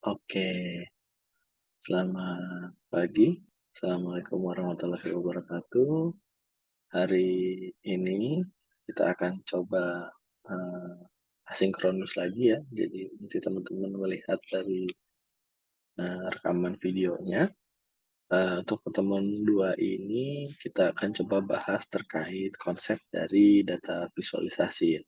Oke, selamat pagi. Assalamualaikum warahmatullahi wabarakatuh. Hari ini kita akan coba eh, asinkronus lagi ya. Jadi nanti teman-teman melihat dari rekaman videonya. Untuk pertemuan 2 ini kita akan coba bahas terkait konsep dari data visualisasi ya.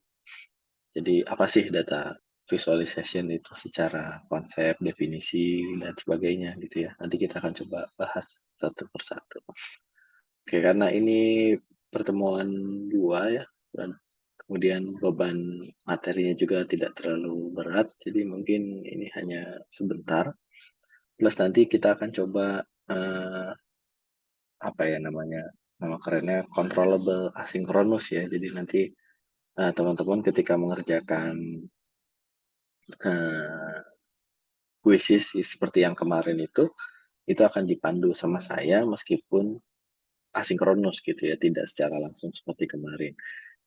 Jadi apa sih data visualization itu secara konsep, definisi, dan sebagainya gitu ya. Nanti kita akan coba bahas satu persatu. Oke, karena ini pertemuan 2 ya, dan kemudian beban materinya juga tidak terlalu berat, jadi mungkin ini hanya sebentar. Plus nanti kita akan coba, apa ya namanya, nama kerennya controllable asynchronous ya. Jadi nanti, teman-teman ketika mengerjakan, eee quizzes seperti yang kemarin itu akan dipandu sama saya meskipun asinkronus gitu ya, tidak secara langsung seperti kemarin.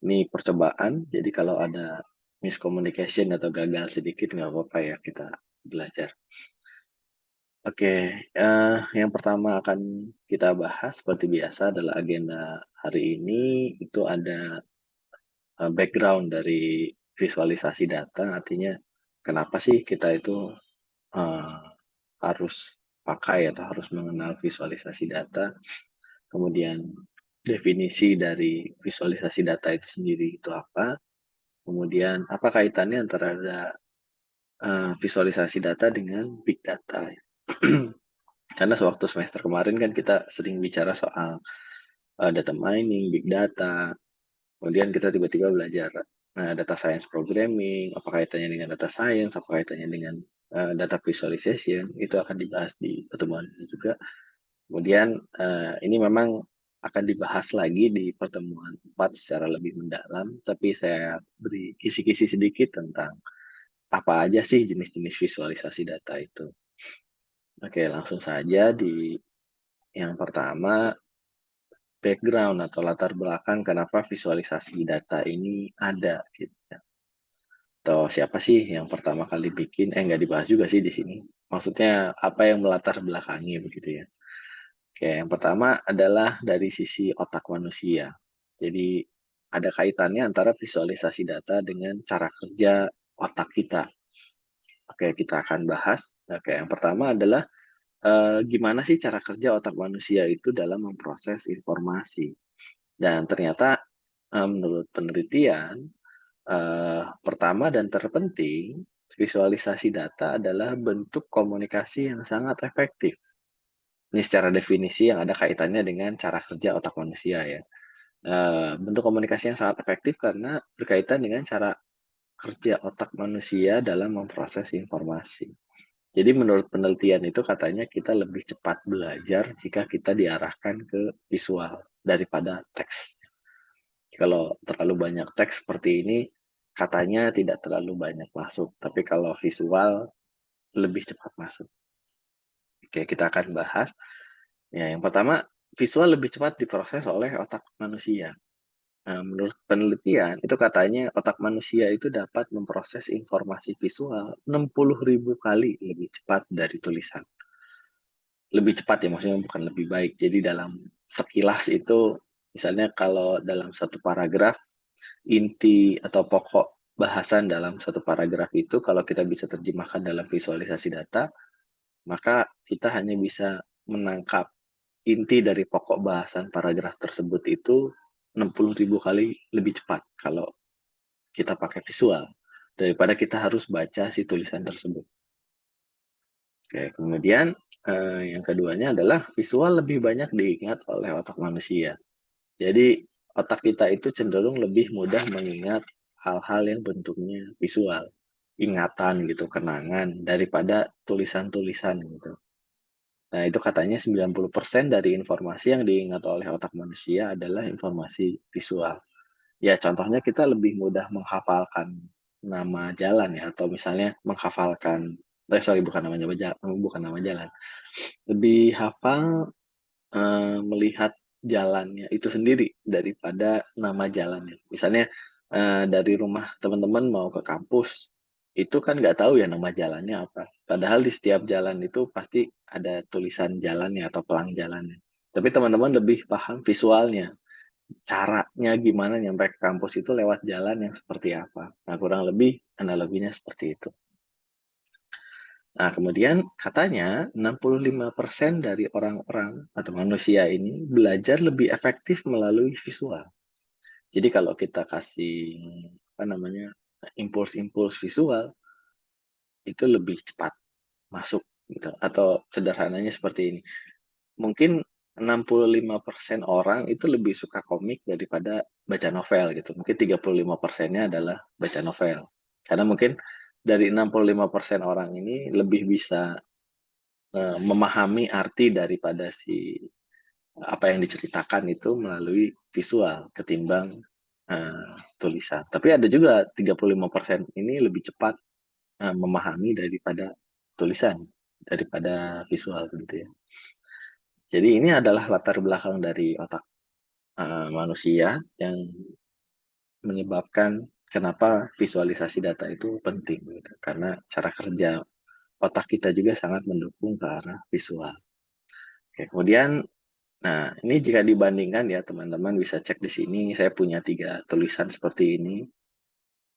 Ini percobaan, jadi kalau ada miscommunication atau gagal sedikit nggak apa-apa ya, kita belajar. Oke, yang pertama akan kita bahas seperti biasa adalah agenda hari ini, itu ada, background dari visualisasi data, artinya kenapa sih kita itu Eee, harus pakai atau harus mengenal visualisasi data, kemudian definisi dari visualisasi data itu sendiri itu apa, kemudian apa kaitannya antara visualisasi data dengan big data. Karena sewaktu semester kemarin kan kita sering bicara soal, data mining, big data. Kemudian kita tiba-tiba belajar, data science programming, apa kaitannya dengan data science, apa kaitannya dengan, data visualization, itu akan dibahas di pertemuan ini juga. Kemudian, ini memang akan dibahas lagi di pertemuan 4 secara lebih mendalam, tapi saya beri kisi-kisi sedikit tentang apa aja sih jenis-jenis visualisasi data itu. Oke, langsung saja di yang pertama, background atau latar belakang kenapa visualisasi data ini ada, gitu ya. Atau siapa sih yang pertama kali bikin nggak dibahas juga sih di sini. Maksudnya apa yang melatar belakangi begitu ya. Oke, yang pertama adalah dari sisi otak manusia. Jadi ada kaitannya antara visualisasi data dengan cara kerja otak kita. Oke, kita akan bahas. Oke, yang pertama adalah, gimana sih cara kerja otak manusia itu dalam memproses informasi. Dan ternyata, menurut penelitian, pertama dan terpenting, visualisasi data adalah bentuk komunikasi yang sangat efektif. Ini secara definisi yang ada kaitannya dengan cara kerja otak manusia ya. Bentuk komunikasi yang sangat efektif karena berkaitan dengan cara kerja otak manusia dalam memproses informasi. Jadi menurut penelitian itu katanya kita lebih cepat belajar jika kita diarahkan ke visual daripada teks. Kalau terlalu banyak teks seperti ini, katanya tidak terlalu banyak masuk, tapi kalau visual lebih cepat masuk. Oke, kita akan bahas. Ya, yang pertama, visual lebih cepat diproses oleh otak manusia. Menurut penelitian, itu katanya otak manusia itu dapat memproses informasi visual 60.000 kali lebih cepat dari tulisan. Lebih cepat ya, maksudnya bukan lebih baik. Jadi dalam sekilas itu, misalnya kalau dalam satu paragraf, inti atau pokok bahasan dalam satu paragraf itu kalau kita bisa terjemahkan dalam visualisasi data, maka kita hanya bisa menangkap inti dari pokok bahasan paragraf tersebut itu 60.000 kali lebih cepat kalau kita pakai visual, daripada kita harus baca si tulisan tersebut. Oke, kemudian, yang keduanya adalah visual lebih banyak diingat oleh otak manusia. Jadi, otak kita itu cenderung lebih mudah mengingat hal-hal yang bentuknya visual, ingatan gitu, kenangan, daripada tulisan-tulisan gitu. Nah, itu katanya 90% dari informasi yang diingat oleh otak manusia adalah informasi visual. Ya, contohnya kita lebih mudah menghafalkan nama jalan ya, atau misalnya menghafalkan sorry, bukan nama jalan, lebih hafal, melihat jalannya itu sendiri daripada nama jalannya. Misalnya, dari rumah teman-teman mau ke kampus, itu kan nggak tahu ya nama jalannya apa. Padahal di setiap jalan itu pasti ada tulisan jalannya atau pelang jalannya. Tapi teman-teman lebih paham visualnya, caranya gimana nyampe ke kampus itu lewat jalan yang seperti apa. Nah, kurang lebih analoginya seperti itu. Nah, kemudian katanya 65% dari orang-orang atau manusia ini belajar lebih efektif melalui visual. Jadi kalau kita kasih apa namanya impuls-impuls visual itu lebih cepat masuk gitu. Atau sederhananya seperti ini. Mungkin 65% orang itu lebih suka komik daripada baca novel gitu. Mungkin 35%-nya adalah baca novel. Karena mungkin dari 65% orang ini lebih bisa memahami arti daripada apa yang diceritakan itu melalui visual ketimbang tulisan. Tapi ada juga 35% ini lebih cepat memahami daripada tulisan, daripada visual gitu ya. Jadi ini adalah latar belakang dari otak manusia yang menyebabkan kenapa visualisasi data itu penting gitu. Karena cara kerja otak kita juga sangat mendukung ke arah visual. Oke, kemudian nah ini jika dibandingkan ya teman-teman bisa cek di sini saya punya 3 tulisan seperti ini.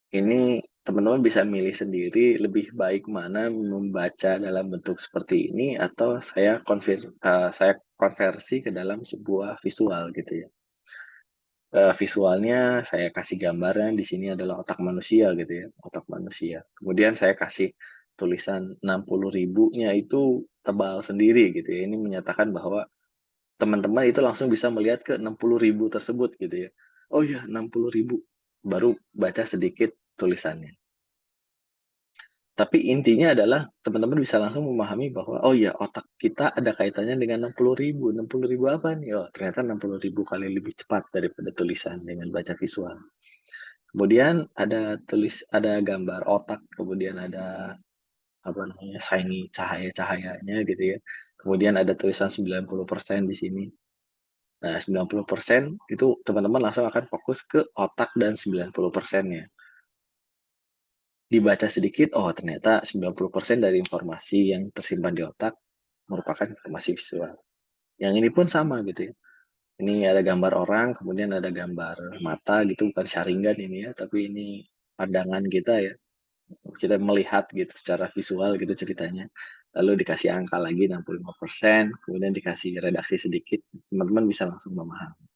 Ini teman-teman bisa milih sendiri lebih baik mana membaca dalam bentuk seperti ini atau saya konversi ke dalam sebuah visual gitu ya. Visualnya saya kasih gambarnya di sini adalah otak manusia gitu ya, otak manusia. Kemudian saya kasih tulisan 60.000-nya itu tebal sendiri gitu ya. Ini menyatakan bahwa teman-teman itu langsung bisa melihat ke 60.000 tersebut gitu ya. Oh iya 60.000, baru baca sedikit tulisannya. Tapi intinya adalah teman-teman bisa langsung memahami bahwa, oh iya otak kita ada kaitannya dengan 60.000. 60.000 apa nih? Oh ternyata 60.000 kali lebih cepat daripada tulisan dengan baca visual. Kemudian ada gambar otak, kemudian ada apa namanya, shiny cahaya-cahayanya gitu ya. Kemudian ada tulisan 90% di sini. Nah, 90% itu teman-teman langsung akan fokus ke otak dan 90%-nya. Dibaca sedikit, oh ternyata 90% dari informasi yang tersimpan di otak merupakan informasi visual. Yang ini pun sama gitu ya. Ini ada gambar orang, kemudian ada gambar mata gitu, bukan sharingan ini ya, tapi ini pandangan kita ya. Kita melihat gitu secara visual gitu ceritanya. Lalu dikasih angka lagi 65%, kemudian dikasih redaksi sedikit, teman-teman bisa langsung memahami.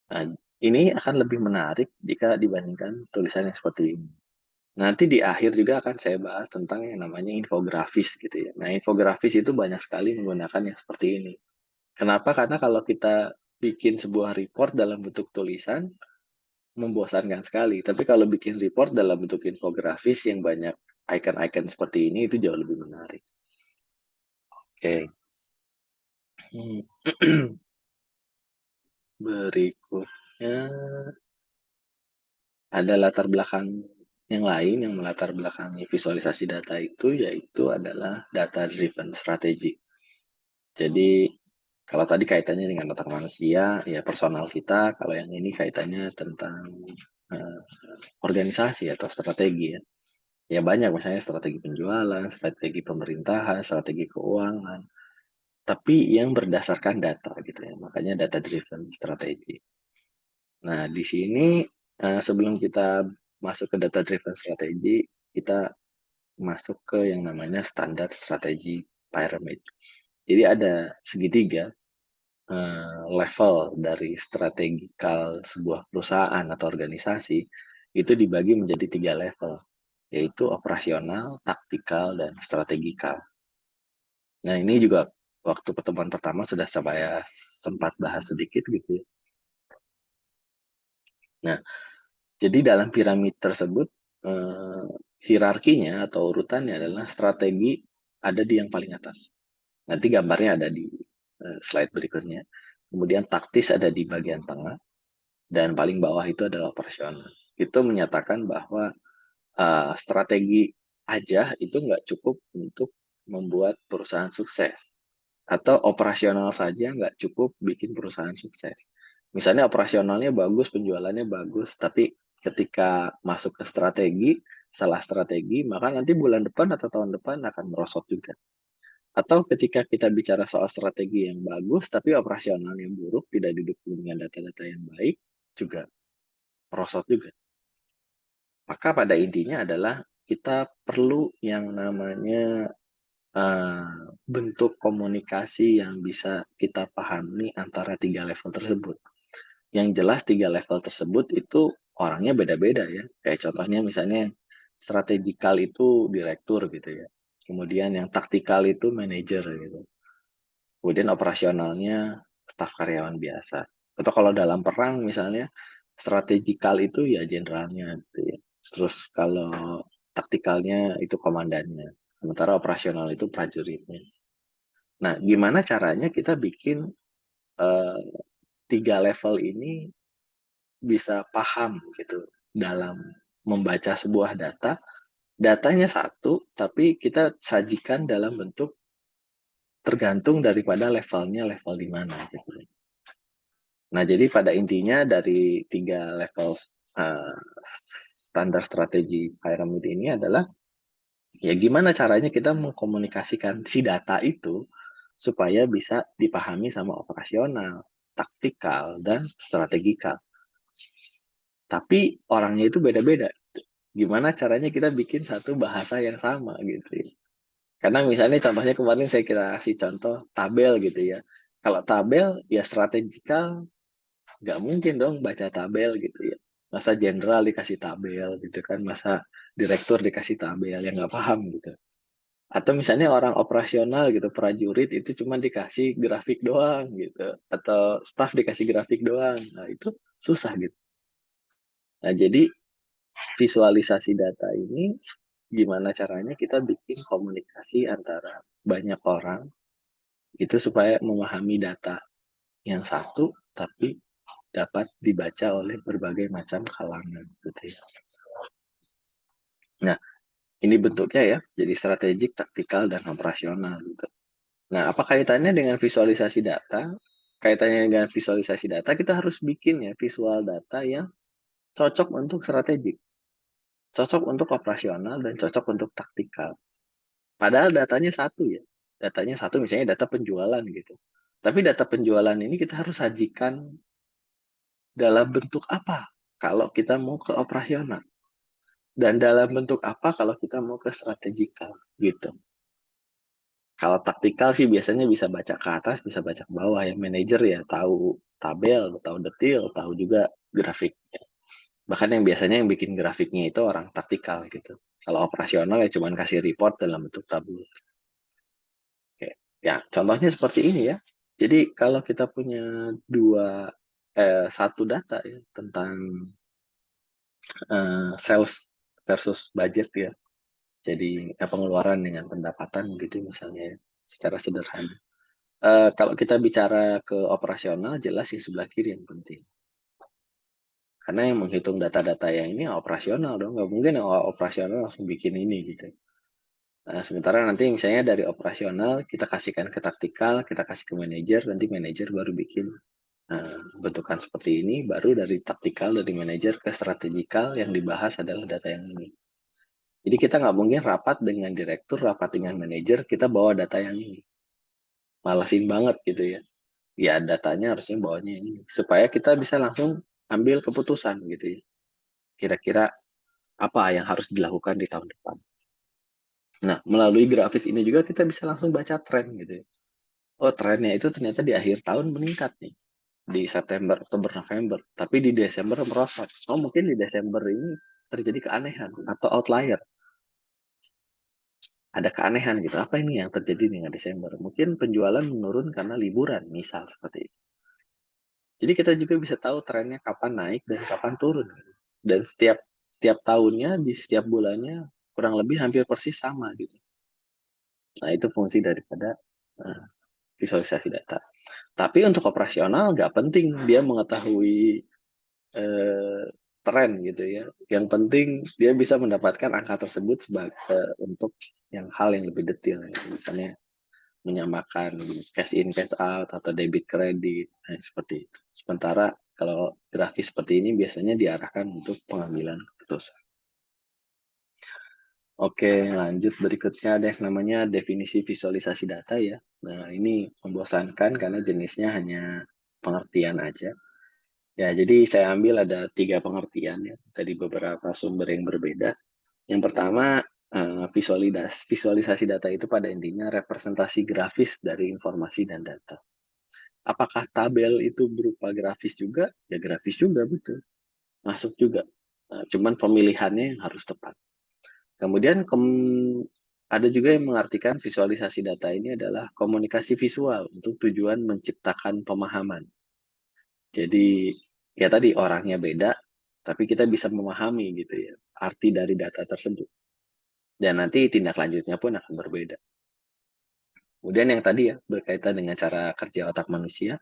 Nah, ini akan lebih menarik jika dibandingkan tulisan yang seperti ini. Nanti di akhir juga akan saya bahas tentang yang namanya infografis gitu ya. Nah, infografis itu banyak sekali menggunakan yang seperti ini. Kenapa? Karena kalau kita bikin sebuah report dalam bentuk tulisan, membosankan sekali. Tapi kalau bikin report dalam bentuk infografis yang banyak icon-icon seperti ini, itu jauh lebih menarik. Oke. Berikutnya ada latar belakang yang lain yang melatar belakangi visualisasi data itu, yaitu adalah data driven strategy. Jadi kalau tadi kaitannya dengan otak manusia, ya personal kita. Kalau yang ini kaitannya tentang uh, organisasi atau strategi ya. Ya banyak misalnya strategi penjualan, strategi pemerintahan, strategi keuangan. Tapi yang berdasarkan data gitu ya. Makanya data driven strategy. Nah, di sini sebelum kita masuk ke data driven strategy, kita masuk ke yang namanya standar strategi pyramid. Jadi ada segitiga level dari strategikal sebuah perusahaan atau organisasi itu dibagi menjadi 3 level, yaitu operasional, taktikal, dan strategikal. Nah, ini juga waktu pertemuan pertama sudah saya sempat bahas sedikit gitu ya. Nah, jadi dalam piramid tersebut hierarkinya atau urutannya adalah strategi ada di yang paling atas. Nanti gambarnya ada di slide berikutnya. Kemudian taktis ada di bagian tengah dan paling bawah itu adalah operasional. Itu menyatakan bahwa strategi aja itu nggak cukup untuk membuat perusahaan sukses. Atau operasional saja nggak cukup bikin perusahaan sukses. Misalnya operasionalnya bagus, penjualannya bagus, tapi ketika masuk ke strategi, salah strategi, maka nanti bulan depan atau tahun depan akan merosot juga. Atau ketika kita bicara soal strategi yang bagus, tapi operasional yang buruk, tidak didukung dengan data-data yang baik, juga merosot juga. Maka pada intinya adalah kita perlu yang namanya bentuk komunikasi yang bisa kita pahami antara 3 level tersebut. Yang jelas 3 level tersebut itu orangnya beda-beda ya. Kayak contohnya misalnya strategikal itu direktur gitu ya. Kemudian yang taktikal itu manajer gitu. Kemudian operasionalnya staf karyawan biasa. Atau kalau dalam perang misalnya strategikal itu ya jenderalnya gitu ya. Terus kalau taktikalnya itu komandannya. Sementara operasional itu prajuritnya. Nah, gimana caranya kita bikin eh, 3 level ini bisa paham gitu dalam membaca sebuah data. Datanya satu, tapi kita sajikan dalam bentuk tergantung daripada levelnya level di mana gitu. Nah, jadi pada intinya dari 3 level uh, standar strategi pyramid ini adalah ya gimana caranya kita mengkomunikasikan si data itu supaya bisa dipahami sama operasional, taktikal, dan strategikal. Tapi orangnya itu beda-beda. Gimana caranya kita bikin satu bahasa yang sama gitu ya. Karena misalnya contohnya kemarin saya kira kasih contoh tabel gitu ya. Kalau tabel ya strategikal nggak mungkin dong baca tabel gitu ya. Masa jenderal dikasih tabel gitu kan, masa direktur dikasih tabel yang nggak paham gitu. Atau misalnya orang operasional gitu, prajurit itu cuma dikasih grafik doang gitu. Atau staff dikasih grafik doang. Nah itu susah gitu. Nah jadi visualisasi data ini gimana caranya kita bikin komunikasi antara banyak orang itu supaya memahami data yang satu tapi dapat dibaca oleh berbagai macam kalangan gitu ya. Nah, ini bentuknya ya, jadi strategik, taktikal, dan operasional gitu. Nah, apa kaitannya dengan visualisasi data? Kaitannya dengan visualisasi data, kita harus bikin ya visual data yang cocok untuk strategik, cocok untuk operasional, dan cocok untuk taktikal. Padahal datanya satu ya. Datanya satu misalnya data penjualan gitu. Tapi data penjualan ini kita harus sajikan dalam bentuk apa kalau kita mau ke operasional. Dan dalam bentuk apa kalau kita mau ke strategikal gitu. Kalau taktikal sih biasanya bisa baca ke atas, bisa baca ke bawah ya. Manajer ya tahu tabel, tahu detil, tahu juga grafiknya. Bahkan yang biasanya yang bikin grafiknya itu orang taktikal gitu. Kalau operasional ya cuman kasih report dalam bentuk tabular. Oke. Ya, contohnya seperti ini ya. Jadi kalau kita punya satu data ya tentang sales versus budget ya. Jadi pengeluaran dengan pendapatan gitu misalnya ya, secara sederhana. Kalau kita bicara ke operasional jelas yang sebelah kiri yang penting. Karena yang menghitung data-data yang ini operasional dong, nggak mungkin yang operasional langsung bikin ini gitu. Nah, sementara nanti misalnya dari operasional kita kasihkan ke taktikal, kita kasih ke manajer, nanti manajer baru bikin bentukan seperti ini, baru dari taktikal dari manajer ke strategikal yang dibahas adalah data yang ini. Jadi kita nggak mungkin rapat dengan direktur, rapat dengan manajer, kita bawa data yang ini. Malasin banget gitu ya. Ya datanya harusnya bawanya ini. Supaya kita bisa langsung ambil keputusan gitu ya. Kira-kira apa yang harus dilakukan di tahun depan. Nah, melalui grafis ini juga kita bisa langsung baca tren gitu ya. Oh, trennya itu ternyata di akhir tahun meningkat nih. Di September, Oktober, November. Tapi di Desember merosot. Oh, mungkin di Desember ini terjadi keanehan atau outlier. Ada keanehan gitu. Apa ini yang terjadi dengan Desember? Mungkin penjualan menurun karena liburan, misal seperti itu. Jadi kita juga bisa tahu trennya kapan naik dan kapan turun. Dan setiap tahunnya di setiap bulannya kurang lebih hampir persis sama gitu. Nah itu fungsi daripada uh, visualisasi data. Tapi untuk operasional nggak penting dia mengetahui uh, tren gitu ya. Yang penting dia bisa mendapatkan angka tersebut sebagai untuk yang hal yang lebih detail. Ya. Misalnya menyamakan cash in cash out atau debit kredit seperti itu. Sementara kalau grafis seperti ini biasanya diarahkan untuk pengambilan keputusan. Oke, lanjut berikutnya ada yang namanya definisi visualisasi data ya. Nah, ini membosankan karena jenisnya hanya pengertian aja. Ya, jadi saya ambil ada 3 pengertian ya, dari beberapa sumber yang berbeda. Yang pertama, visualisasi data itu pada intinya representasi grafis dari informasi dan data. Apakah tabel itu berupa grafis juga? Ya grafis juga, betul, masuk juga. Cuman pemilihannya yang harus tepat. Kemudian ada juga yang mengartikan visualisasi data ini adalah komunikasi visual untuk tujuan menciptakan pemahaman. Jadi, ya tadi orangnya beda, tapi kita bisa memahami gitu ya, arti dari data tersebut. Dan nanti tindak lanjutnya pun akan berbeda. Kemudian yang tadi ya, berkaitan dengan cara kerja otak manusia,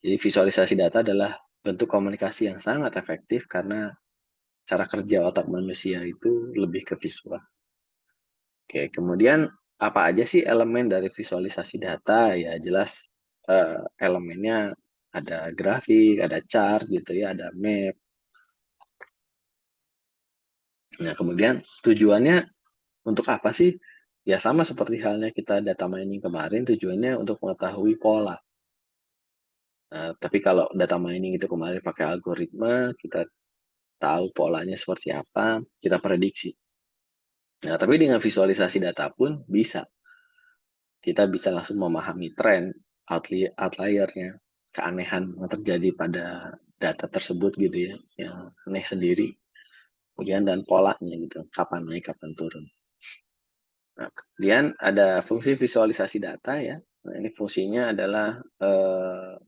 jadi visualisasi data adalah bentuk komunikasi yang sangat efektif karena cara kerja otak manusia itu lebih ke visual. Oke, kemudian apa aja sih elemen dari visualisasi data? Ya jelas, elemennya ada grafik, ada chart gitu ya, ada map. Nah, kemudian tujuannya untuk apa sih? Ya sama seperti halnya kita data mining kemarin, tujuannya untuk mengetahui pola. Tapi kalau data mining itu kemarin pakai algoritma, kita tahu polanya seperti apa, kita prediksi. Nah, tapi dengan visualisasi data pun bisa. Kita bisa langsung memahami tren, outlier-nya, keanehan yang terjadi pada data tersebut gitu ya, yang aneh sendiri, kemudian dan polanya gitu, kapan naik, kapan turun. Nah, kemudian ada fungsi visualisasi data ya. Nah, ini fungsinya adalah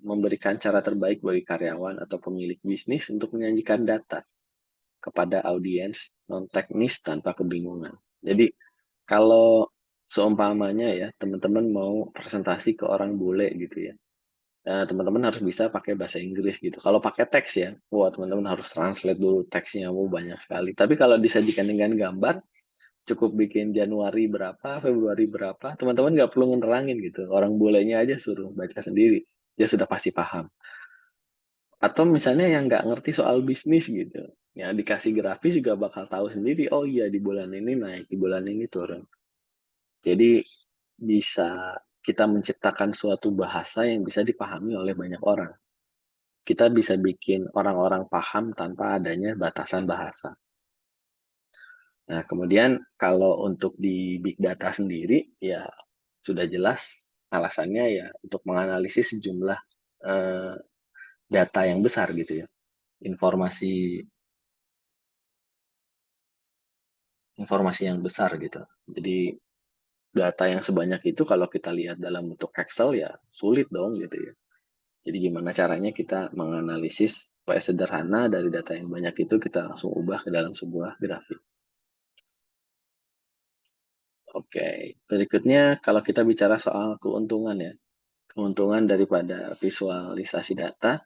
memberikan cara terbaik bagi karyawan atau pemilik bisnis untuk menyajikan data kepada audiens non teknis tanpa kebingungan. Jadi kalau seumpamanya ya teman-teman mau presentasi ke orang bule gitu ya, teman-teman harus bisa pakai bahasa Inggris gitu. Kalau pakai teks ya, wah teman-teman harus translate dulu teksnya, banyak sekali. Tapi kalau disajikan dengan gambar, cukup bikin Januari berapa, Februari berapa, teman-teman nggak perlu ngenerangin gitu. Orang bulenya aja suruh baca sendiri, dia sudah pasti paham. Atau misalnya yang nggak ngerti soal bisnis gitu, ya dikasih grafis juga bakal tahu sendiri, oh iya di bulan ini naik, di bulan ini turun. Jadi bisa kita menciptakan suatu bahasa yang bisa dipahami oleh banyak orang. Kita bisa bikin orang-orang paham tanpa adanya batasan bahasa. Nah, kemudian kalau untuk di big data sendiri, ya sudah jelas alasannya ya untuk menganalisis sejumlah eh, data yang besar gitu ya, informasi informasi yang besar gitu. Jadi data yang sebanyak itu kalau kita lihat dalam bentuk Excel ya sulit dong gitu ya. Jadi gimana caranya kita menganalisis supaya sederhana dari data yang banyak itu kita langsung ubah ke dalam sebuah grafik. Oke, berikutnya kalau kita bicara soal keuntungan ya. Keuntungan daripada visualisasi data,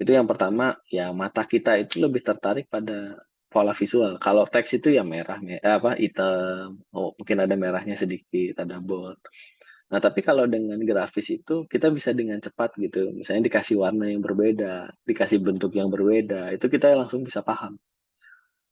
itu yang pertama ya mata kita itu lebih tertarik pada pola visual. Kalau teks itu ya merah, hitam, mungkin ada merahnya sedikit, ada bold. Nah, tapi kalau dengan grafis itu kita bisa dengan cepat gitu, misalnya dikasih warna yang berbeda, dikasih bentuk yang berbeda, itu kita langsung bisa paham.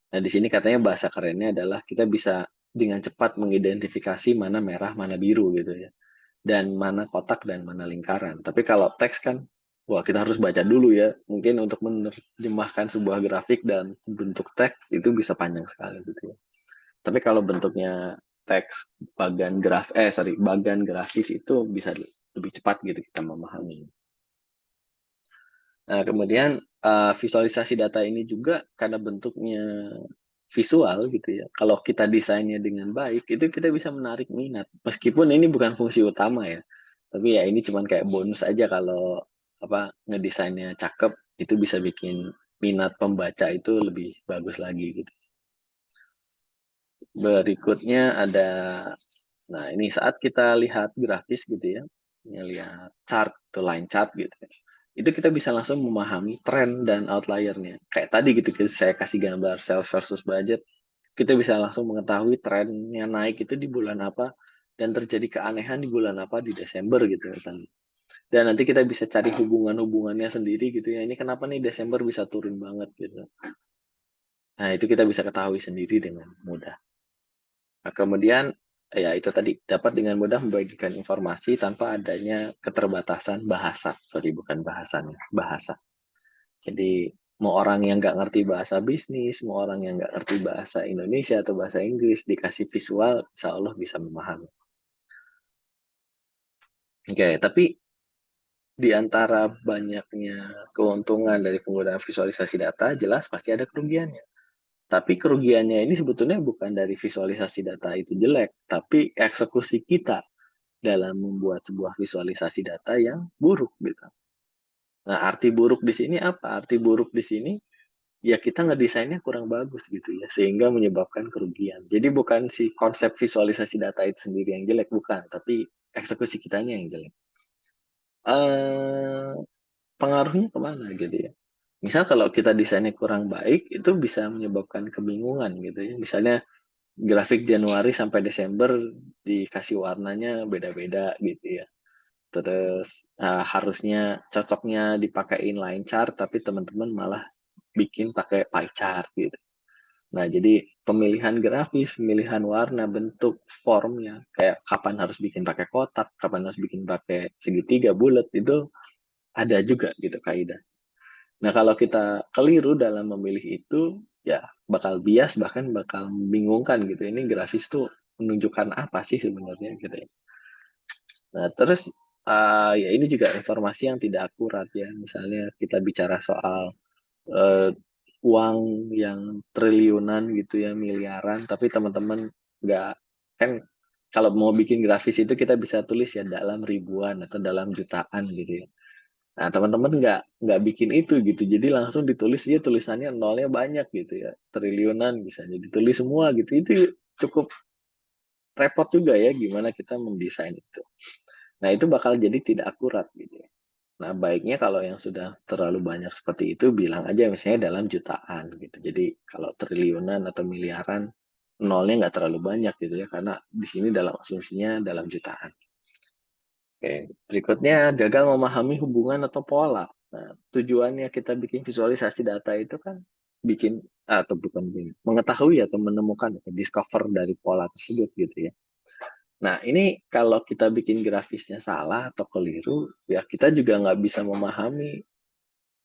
Nah, di sini katanya bahasa kerennya adalah kita bisa dengan cepat mengidentifikasi mana merah, mana biru gitu ya. Dan mana kotak dan mana lingkaran. Tapi kalau teks kan, wah kita harus baca dulu ya. Mungkin untuk menerjemahkan sebuah grafik dan bentuk teks itu bisa panjang sekali gitu ya. Tapi kalau bentuknya teks bagan grafis itu bisa lebih cepat gitu kita memahami. Nah, kemudian visualisasi data ini juga karena bentuknya visual gitu ya. Kalau kita desainnya dengan baik, itu kita bisa menarik minat. Meskipun ini bukan fungsi utama ya. Tapi ya ini cuman kayak bonus aja kalau ngedesainnya cakep, itu bisa bikin minat pembaca itu lebih bagus lagi gitu. Berikutnya ada, nah ini saat kita lihat grafis gitu ya, ngelihat chart, tuh line chart gitu ya, itu kita bisa langsung memahami tren dan outlier-nya. Kayak tadi gitu, saya kasih gambar sales versus budget, kita bisa langsung mengetahui trennya naik itu di bulan apa, dan terjadi keanehan di bulan apa di Desember gitu kan. Dan nanti kita bisa cari hubungan-hubungannya sendiri gitu ya, ini kenapa nih Desember bisa turun banget gitu. Nah itu kita bisa ketahui sendiri dengan mudah. Nah, kemudian ya itu tadi, dapat dengan mudah membagikan informasi tanpa adanya keterbatasan bahasa. Sorry, bukan bahasannya, bahasa. Jadi mau orang yang nggak ngerti bahasa bisnis, mau orang yang nggak ngerti bahasa Indonesia atau bahasa Inggris, dikasih visual, insya Allah bisa memahami. Oke, tapi di antara banyaknya keuntungan dari penggunaan visualisasi data, jelas pasti ada kerugiannya. Tapi kerugiannya ini sebetulnya bukan dari visualisasi data itu jelek, tapi eksekusi kita dalam membuat sebuah visualisasi data yang buruk gitu. Nah, arti buruk di sini apa? Arti buruk di sini ya kita ngedesainnya kurang bagus gitu ya, sehingga menyebabkan kerugian. Jadi bukan si konsep visualisasi data itu sendiri yang jelek, bukan, tapi eksekusi kitanya yang jelek. Eh, Pengaruhnya kemana gitu ya? Misal kalau kita desainnya kurang baik, itu bisa menyebabkan kebingungan gitu ya. Misalnya grafik Januari sampai Desember dikasih warnanya beda-beda gitu ya. Terus harusnya cocoknya dipakein line chart, tapi teman-teman malah bikin pakai pie chart gitu. Nah, jadi pemilihan grafis, pemilihan warna, bentuk, formnya, kayak kapan harus bikin pakai kotak, kapan harus bikin pakai segitiga, bulat, itu ada juga gitu kaidah. Nah, kalau kita keliru dalam memilih itu, ya bakal bias, bahkan bakal membingungkan gitu. Ini grafis tuh menunjukkan apa sih sebenarnya gitu ya. Nah, terus ya ini juga informasi yang tidak akurat ya. Misalnya kita bicara soal eh, uang yang triliunan gitu ya, miliaran, tapi teman-teman nggak, kan kalau mau bikin grafis itu kita bisa tulis ya dalam ribuan atau dalam jutaan gitu ya. Nah, teman-teman nggak bikin itu gitu. Jadi langsung ditulis dia tulisannya nolnya banyak gitu ya. Triliunan bisa jadi ditulis semua gitu. Itu cukup repot juga ya gimana kita mendesain itu. Nah, itu bakal jadi tidak akurat gitu ya. Nah, baiknya kalau yang sudah terlalu banyak seperti itu bilang aja misalnya dalam jutaan gitu. Jadi kalau triliunan atau miliaran nolnya nggak terlalu banyak gitu ya karena di sini dalam asumsinya dalam jutaan. Oke, berikutnya gagal memahami hubungan atau pola. Nah, tujuannya kita bikin visualisasi data itu kan bikin atau bukan bikin, mengetahui atau menemukan atau discover dari pola tersebut gitu ya. Nah, ini kalau kita bikin grafisnya salah atau keliru, ya kita juga nggak bisa memahami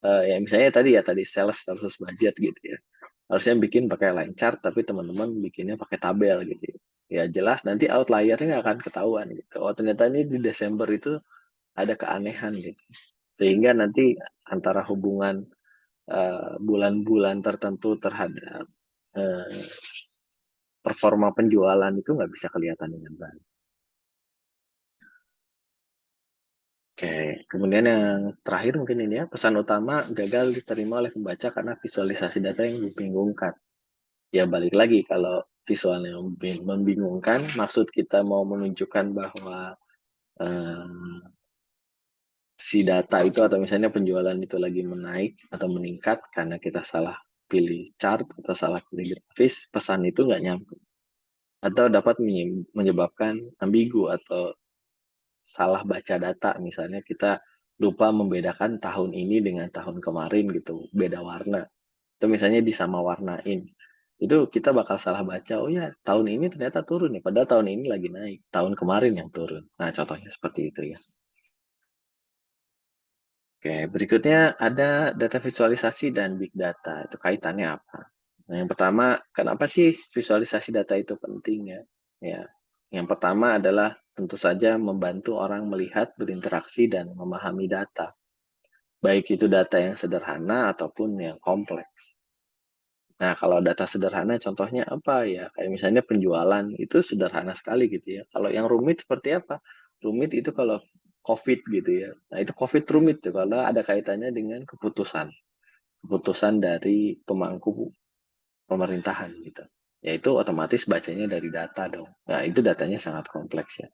ya misalnya tadi sales versus budget gitu ya. Harusnya bikin pakai line chart, tapi teman-teman bikinnya pakai tabel gitu ya. Ya jelas nanti outliernya nggak akan ketahuan gitu. Oh ternyata ini di Desember itu ada keanehan gitu. Sehingga nanti antara hubungan bulan-bulan tertentu terhadap uh, performa penjualan itu nggak bisa kelihatan dengan baik. Oke, kemudian yang terakhir mungkin ini ya, pesan utama gagal diterima oleh pembaca karena visualisasi data yang membingungkan. Ya balik lagi, kalau visualnya membingungkan, maksud kita mau menunjukkan bahwa eh, si data itu atau misalnya penjualan itu lagi menaik atau meningkat karena kita salah pilih chart atau salah pilih grafis, pesan itu nggak nyampe. Atau dapat menyebabkan ambigu atau salah baca data. Misalnya kita lupa membedakan tahun ini dengan tahun kemarin gitu, beda warna. Atau misalnya disama warnain. Itu kita bakal salah baca, oh ya tahun ini ternyata turun ya, padahal tahun ini lagi naik, tahun kemarin yang turun. Nah contohnya seperti itu ya. Oke, berikutnya ada data visualisasi dan big data. Itu kaitannya apa? Nah, yang pertama, kenapa sih visualisasi data itu penting ya? Ya, yang pertama adalah tentu saja membantu orang melihat, berinteraksi, dan memahami data. Baik itu data yang sederhana ataupun yang kompleks. Nah, kalau data sederhana contohnya apa ya? Kayak misalnya penjualan itu sederhana sekali gitu ya. Kalau yang rumit seperti apa? Rumit itu kalau COVID gitu ya. Nah, itu COVID rumit tuh karena ada kaitannya dengan keputusan. Keputusan dari pemangku pemerintahan gitu. Yaitu otomatis bacanya dari data dong. Nah, itu datanya sangat kompleks ya.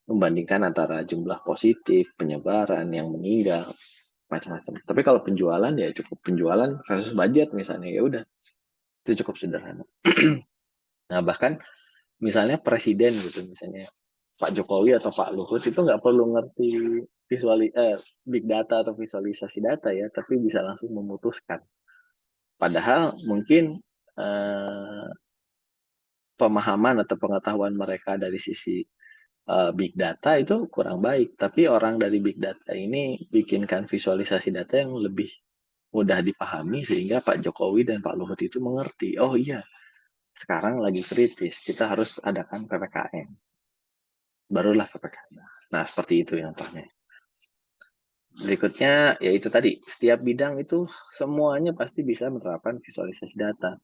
Membandingkan antara jumlah positif, penyebaran, yang meninggal, macam-macam. Tapi kalau penjualan ya cukup penjualan versus budget misalnya ya udah itu cukup sederhana. Nah, bahkan misalnya presiden gitu, misalnya Pak Jokowi atau Pak Luhut itu nggak perlu ngerti big data atau visualisasi data ya, tapi bisa langsung memutuskan. Padahal mungkin eh, pemahaman atau pengetahuan mereka dari sisi big data itu kurang baik, tapi orang dari big data ini bikinkan visualisasi data yang lebih mudah dipahami sehingga Pak Jokowi dan Pak Luhut itu mengerti, "Oh iya, sekarang lagi kritis, kita harus adakan PPKM." Barulah PPKM. Nah, seperti itu yang contohnya. Berikutnya, yaitu tadi, setiap bidang itu semuanya pasti bisa menerapkan visualisasi data.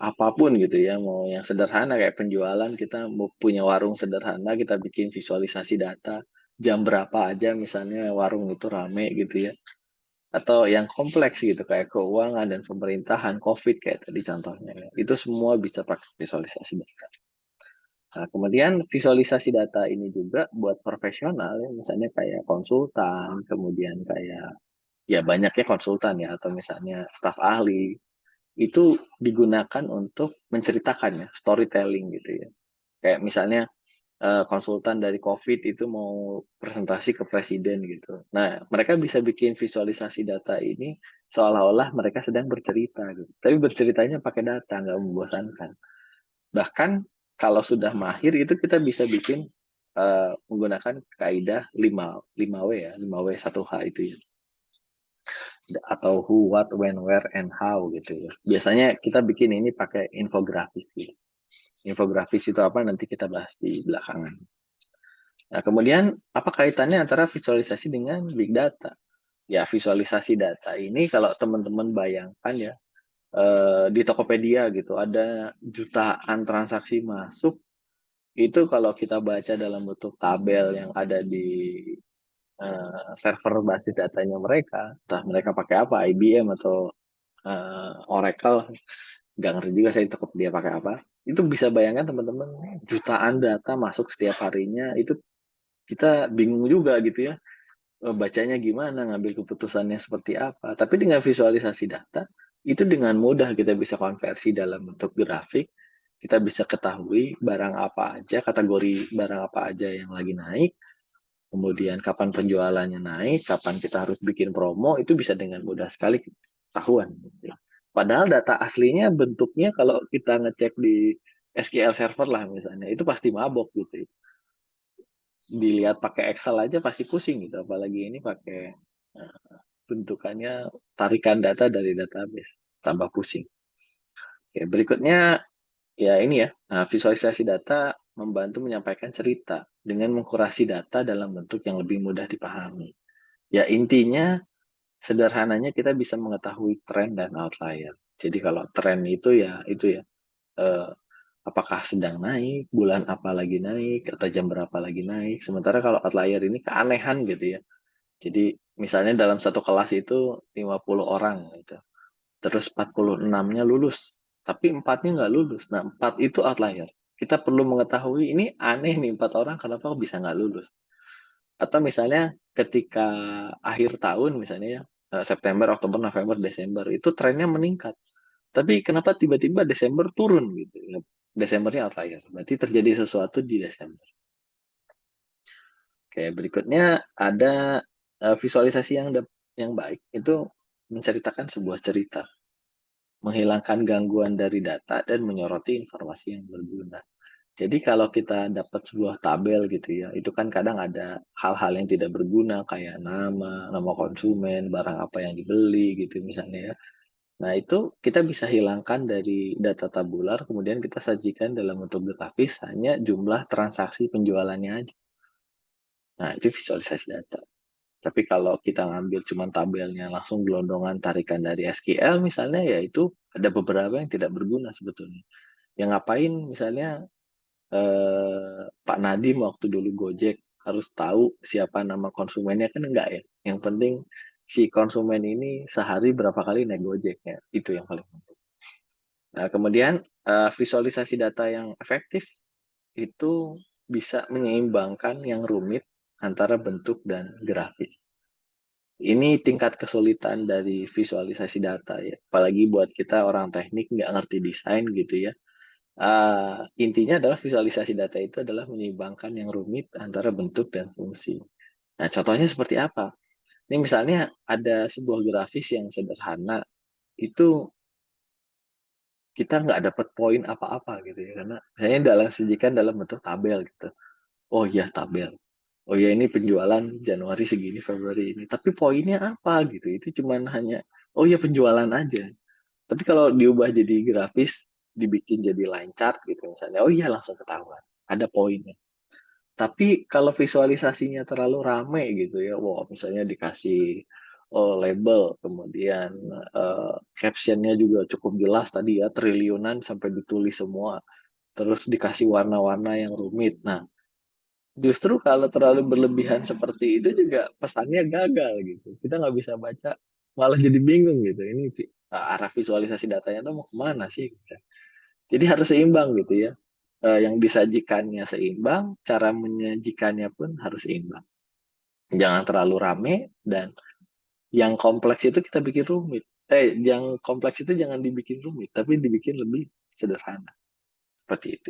Apapun gitu ya, mau yang sederhana kayak penjualan, kita mau punya warung sederhana, kita bikin visualisasi data, jam berapa aja misalnya warung itu rame gitu ya. Atau yang kompleks gitu, kayak keuangan dan pemerintahan, COVID kayak tadi contohnya ya. Itu semua bisa pakai visualisasi data. Nah, kemudian visualisasi data ini juga buat profesional ya, misalnya kayak konsultan, kemudian kayak ya banyaknya konsultan ya, atau misalnya staf ahli, itu digunakan untuk menceritakan ya, storytelling gitu ya. Kayak misalnya konsultan dari COVID itu mau presentasi ke presiden gitu. Nah, mereka bisa bikin visualisasi data ini seolah-olah mereka sedang bercerita gitu. Tapi berceritanya pakai data, nggak membosankan. Bahkan kalau sudah mahir itu kita bisa bikin menggunakan kaidah 5W ya, 5W 1H itu ya. Atau who, what, when, where, and how gitu ya. Biasanya kita bikin ini pakai infografis gitu. Infografis itu apa nanti kita bahas di belakangan. Nah, kemudian apa kaitannya antara visualisasi dengan big data? Ya, visualisasi data ini kalau teman-teman bayangkan ya, di Tokopedia gitu ada jutaan transaksi masuk, itu kalau kita baca dalam bentuk tabel yang ada di server basis datanya mereka, entah mereka pakai apa, IBM atau Oracle, nggak ngerti juga saya Tokopedia pakai apa. Itu bisa bayangkan teman-teman, jutaan data masuk setiap harinya, itu kita bingung juga gitu ya, bacanya gimana, ngambil keputusannya seperti apa. Tapi dengan visualisasi data, itu dengan mudah kita bisa konversi dalam bentuk grafik, kita bisa ketahui barang apa aja, kategori barang apa aja yang lagi naik, kemudian kapan penjualannya naik, kapan kita harus bikin promo, itu bisa dengan mudah sekali ketahuan. Gitu. Padahal data aslinya bentuknya kalau kita ngecek di SQL Server lah misalnya, itu pasti mabok gitu. Dilihat pakai Excel aja pasti pusing gitu, apalagi ini pakai bentukannya tarikan data dari database, tambah pusing. Oke, berikutnya ya ini ya, visualisasi data membantu menyampaikan cerita dengan mengkurasi data dalam bentuk yang lebih mudah dipahami. Ya intinya sederhananya kita bisa mengetahui tren dan outlier. Jadi kalau tren itu ya eh, apakah sedang naik, bulan apa lagi naik, atau jam berapa lagi naik. Sementara kalau outlier ini keanehan gitu ya. Jadi misalnya dalam satu kelas itu 50 orang gitu. Terus 46-nya lulus, tapi 4-nya nggak lulus. Nah, 4 itu outlier. Kita perlu mengetahui ini aneh nih 4 orang kenapa bisa nggak lulus. Atau misalnya ketika akhir tahun misalnya ya, September, Oktober, November, Desember itu trennya meningkat. Tapi kenapa tiba-tiba Desember turun gitu ya. Desembernya outlier. Berarti terjadi sesuatu di Desember. Oke, berikutnya ada visualisasi yang baik itu menceritakan sebuah cerita, menghilangkan gangguan dari data dan menyoroti informasi yang berguna. Jadi kalau kita dapat sebuah tabel gitu ya, itu kan kadang ada hal-hal yang tidak berguna kayak nama konsumen, barang apa yang dibeli gitu misalnya ya. Nah, itu kita bisa hilangkan dari data tabular, kemudian kita sajikan dalam bentuk grafis hanya jumlah transaksi penjualannya aja. Nah, itu visualisasi data. Tapi kalau kita ngambil cuman tabelnya langsung gelondongan tarikan dari SQL misalnya, ya itu ada beberapa yang tidak berguna sebetulnya. Yang ngapain misalnya Pak Nadiem waktu dulu Gojek harus tahu siapa nama konsumennya kan enggak ya. Yang penting si konsumen ini sehari berapa kali naik Gojek ya. Itu yang paling penting. Nah, kemudian visualisasi data yang efektif itu bisa menyeimbangkan yang rumit antara bentuk dan grafis. Ini tingkat kesulitan dari visualisasi data ya. Apalagi buat kita orang teknik nggak ngerti desain gitu ya. Intinya adalah visualisasi data itu adalah menyeimbangkan yang rumit antara bentuk dan fungsi. Nah, contohnya seperti apa? Ini misalnya ada sebuah grafis yang sederhana, itu kita nggak dapat poin apa-apa gitu ya, karena misalnya sajikan dalam bentuk tabel gitu. Oh iya tabel, oh ya ini penjualan Januari segini, Februari ini, tapi poinnya apa gitu, itu cuman hanya, oh ya penjualan aja. Tapi kalau diubah jadi grafis, dibikin jadi line chart gitu misalnya, oh iya langsung ketahuan, ada poinnya. Tapi kalau visualisasinya terlalu rame gitu ya, wah misalnya dikasih, label, kemudian, caption-nya juga cukup jelas tadi ya, triliunan sampai ditulis semua, terus dikasih warna-warna yang rumit. Nah, justru kalau terlalu berlebihan seperti itu juga pesannya gagal gitu. Kita nggak bisa baca, malah jadi bingung gitu, ini arah visualisasi datanya tuh mau kemana sih, gitu. Jadi harus seimbang gitu ya, yang disajikannya seimbang, cara menyajikannya pun harus seimbang. Jangan terlalu rame dan yang kompleks itu kita bikin rumit. Yang kompleks itu jangan dibikin rumit, tapi dibikin lebih sederhana, seperti itu.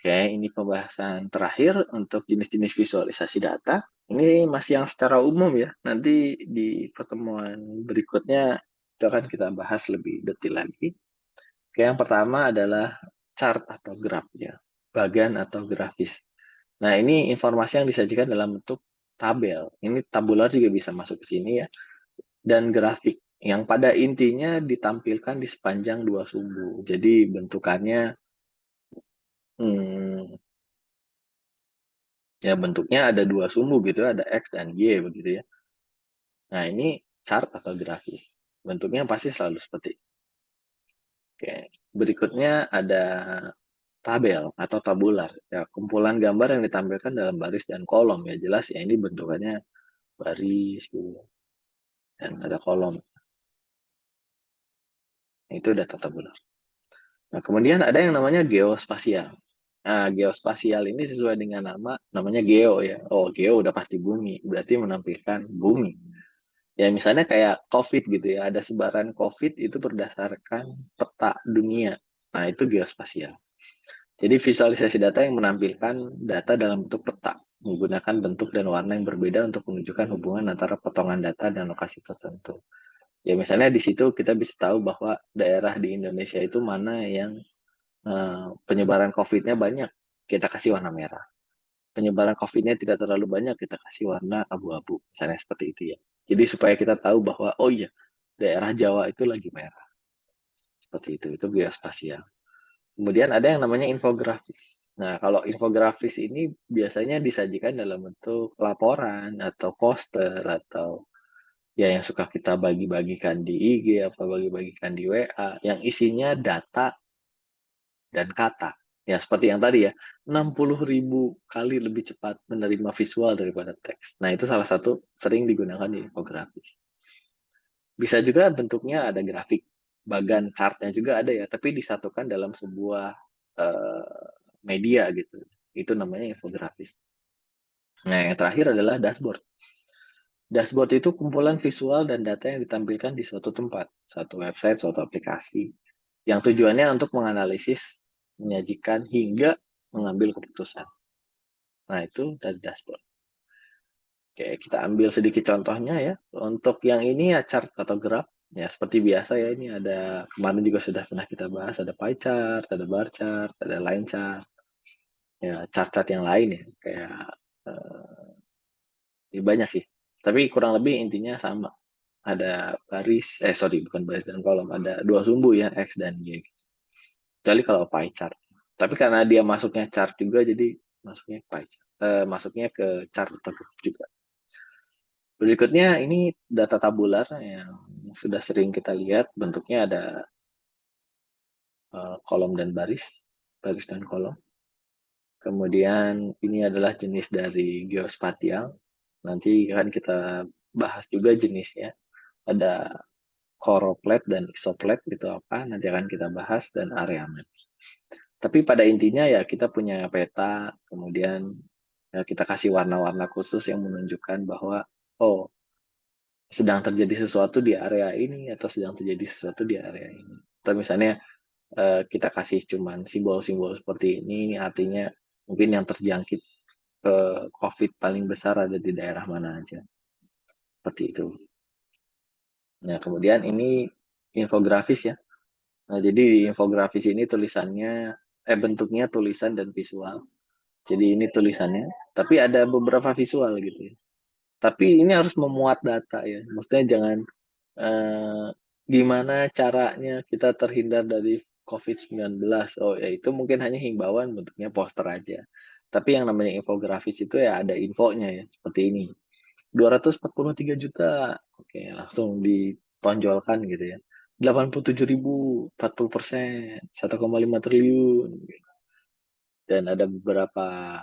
Oke, ini pembahasan terakhir untuk jenis-jenis visualisasi data. Ini masih yang secara umum ya. Nanti di pertemuan berikutnya itu akan kita bahas lebih detail lagi. Oke, yang pertama adalah chart atau graf ya, bagan atau grafis. Nah, ini informasi yang disajikan dalam bentuk tabel. Ini tabular juga bisa masuk ke sini ya. Dan grafik yang pada intinya ditampilkan di sepanjang dua sumbu. Jadi bentukannya hmm, ya bentuknya ada dua sumbu gitu, ada X dan Y begitu ya. Nah, ini chart atau grafis. Bentuknya pasti selalu seperti itu. Oke, berikutnya ada tabel atau tabular. Ya, kumpulan gambar yang ditampilkan dalam baris dan kolom ya jelas ya ini bentukannya baris gitu dan ada kolom. Itu data tabular. Nah, kemudian ada yang namanya geospasial. Nah, geospasial ini sesuai dengan namanya geo ya. Oh, geo udah pasti bumi, berarti menampilkan bumi. Ya, misalnya kayak COVID gitu ya, ada sebaran COVID itu berdasarkan peta dunia. Nah, itu geospasial. Jadi visualisasi data yang menampilkan data dalam bentuk peta, menggunakan bentuk dan warna yang berbeda untuk menunjukkan hubungan antara potongan data dan lokasi tertentu. Ya, misalnya di situ kita bisa tahu bahwa daerah di Indonesia itu mana yang penyebaran COVID-nya banyak, kita kasih warna merah. Penyebaran COVID-nya tidak terlalu banyak, kita kasih warna abu-abu. Misalnya seperti itu ya. Jadi supaya kita tahu bahwa, oh iya, daerah Jawa itu lagi merah. Seperti itu geospasial. Kemudian ada yang namanya infografis. Nah, kalau infografis ini biasanya disajikan dalam bentuk laporan atau poster atau ya yang suka kita bagi-bagikan di IG apa bagi-bagikan di WA yang isinya data dan kata. Ya, seperti yang tadi ya, 60.000 kali lebih cepat menerima visual daripada teks. Nah, itu salah satu sering digunakan di infografis. Bisa juga bentuknya ada grafik, bagan chartnya juga ada ya, tapi disatukan dalam sebuah media gitu. Itu namanya infografis. Nah, yang terakhir adalah dashboard. Dashboard itu kumpulan visual dan data yang ditampilkan di suatu tempat, suatu website, suatu aplikasi, yang tujuannya untuk menganalisis, menyajikan, hingga mengambil keputusan. Nah, itu dari dashboard. Oke, kita ambil sedikit contohnya ya. Untuk yang ini ya chart atau graf. Ya, seperti biasa ya, ini ada, kemarin juga sudah pernah kita bahas, ada pie chart, ada bar chart, ada line chart. Ya, chart-chart yang lain ya, kayak ya banyak sih. Tapi kurang lebih intinya sama. Ada bukan baris dan kolom, ada dua sumbu ya, X dan Y. Kecuali kalau pie chart. Tapi karena dia masuknya chart juga, jadi masuknya pie chart. Masuknya ke chart atau graf juga. Berikutnya ini data tabular yang sudah sering kita lihat, bentuknya ada kolom dan baris, baris dan kolom. Kemudian ini adalah jenis dari geospatial. Nanti akan kita bahas juga jenisnya. Ada choropleth dan exopleth itu apa, nanti akan kita bahas, dan area maps. Tapi pada intinya ya kita punya peta, kemudian ya kita kasih warna-warna khusus yang menunjukkan bahwa oh sedang terjadi sesuatu di area ini atau sedang terjadi sesuatu di area ini. Atau misalnya kita kasih cuman simbol-simbol seperti ini artinya mungkin yang terjangkit COVID paling besar ada di daerah mana aja. Seperti itu. Nah, kemudian ini infografis ya. Nah, jadi di infografis ini bentuknya tulisan dan visual. Jadi ini tulisannya, tapi ada beberapa visual gitu ya. Tapi ini harus memuat data ya, maksudnya jangan, eee, gimana caranya kita terhindar dari COVID-19, oh ya itu mungkin hanya himbauan bentuknya poster aja. Tapi yang namanya infografis itu ya ada infonya ya, seperti ini, 243 juta, oke langsung ditonjolkan gitu ya, 87.000, 40%, 1,5 triliun, dan ada beberapa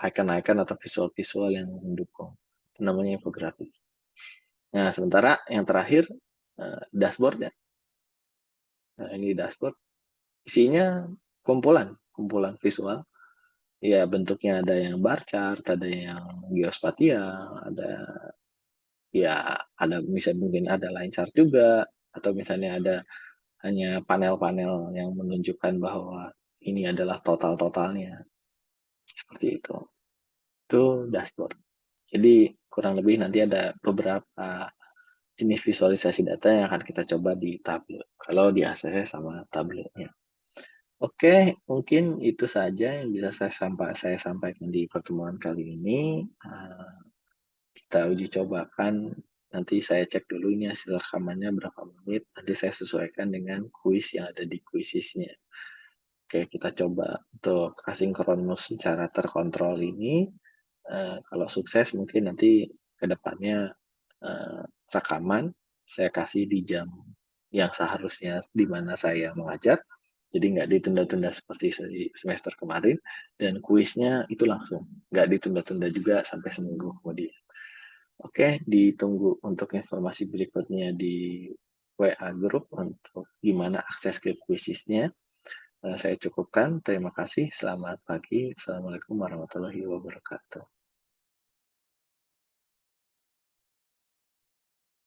icon-icon atau visual-visual yang mendukung, itu namanya infografis. Nah, sementara yang terakhir, dashboard ya. Nah, ini dashboard, isinya kumpulan kumpulan visual, ya bentuknya ada yang bar chart, ada yang geospatial, ada mungkin ada line chart juga, atau misalnya ada hanya panel-panel yang menunjukkan bahwa ini adalah total-totalnya, seperti itu. Itu dashboard. Jadi kurang lebih nanti ada beberapa jenis visualisasi data yang akan kita coba di Tableau, kalau di ACC sama Tableau-nya. Oke, mungkin itu saja yang bisa saya sampaikan di pertemuan kali ini, kita uji cobakan, nanti saya cek dulu ini hasil rekamannya berapa menit, nanti saya sesuaikan dengan kuis yang ada di Quizizz-nya. Oke, kita coba untuk asinkronus secara terkontrol ini, kalau sukses mungkin nanti ke depannya, rekaman saya kasih di jam yang seharusnya di mana saya mengajar, jadi nggak ditunda-tunda seperti semester kemarin, dan kuisnya itu langsung, nggak ditunda-tunda juga sampai seminggu kemudian. Oke, ditunggu untuk informasi berikutnya di WA grup untuk gimana akses ke kuisisnya. Saya cukupkan, terima kasih, selamat pagi. Assalamualaikum warahmatullahi wabarakatuh.